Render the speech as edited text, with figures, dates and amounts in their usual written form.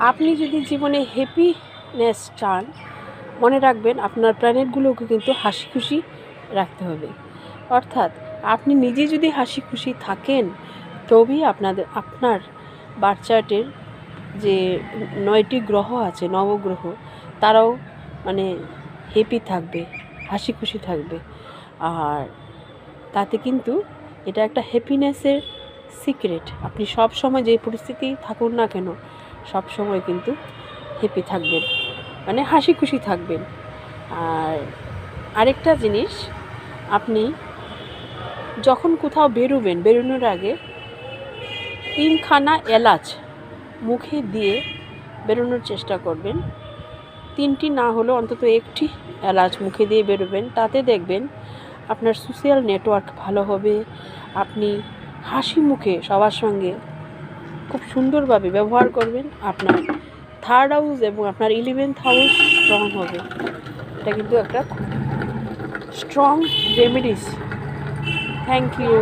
আপনি যদি জীবনে হ্যাপিনেস চান, মনে রাখবেন আপনার প্ল্যানেটগুলোকে কিন্তু হাসি খুশি রাখতে হবে। অর্থাৎ আপনি নিজে যদি হাসি খুশি থাকেন, তবেই আপনার বার্থ চার্টের যে 9টি গ্রহ আছে, নবগ্রহ, তারাও মানে হ্যাপি থাকবে, হাসি খুশি থাকবে। আর তাতে কিন্তু এটা একটা হ্যাপিনেসের সিক্রেট। আপনি সব সময় যে পরিস্থিতি থাকুন না কেন, সব সময় কিন্তু হ্যাপি থাকবেন, মানে হাসি খুশি থাকবেন। আর আরেকটা জিনিস, আপনি যখন কোথাও বেরোনোর আগে 3খানা এলাচ মুখে দিয়ে বেরোনোর চেষ্টা করবেন। 3টি না হলেও অন্তত 1টি এলাচ মুখে দিয়ে বেরোবেন। তাতে দেখবেন আপনার সোশ্যাল নেটওয়ার্ক ভালো হবে, আপনি হাসি মুখে সবার সঙ্গে খুব সুন্দরভাবে ব্যবহার করবেন, আপনার 3rd হাউস এবং আপনার 11th হাউস স্ট্রং হবে। এটা কিন্তু একটা খুব স্ট্রং রেমেডিস। Thank you.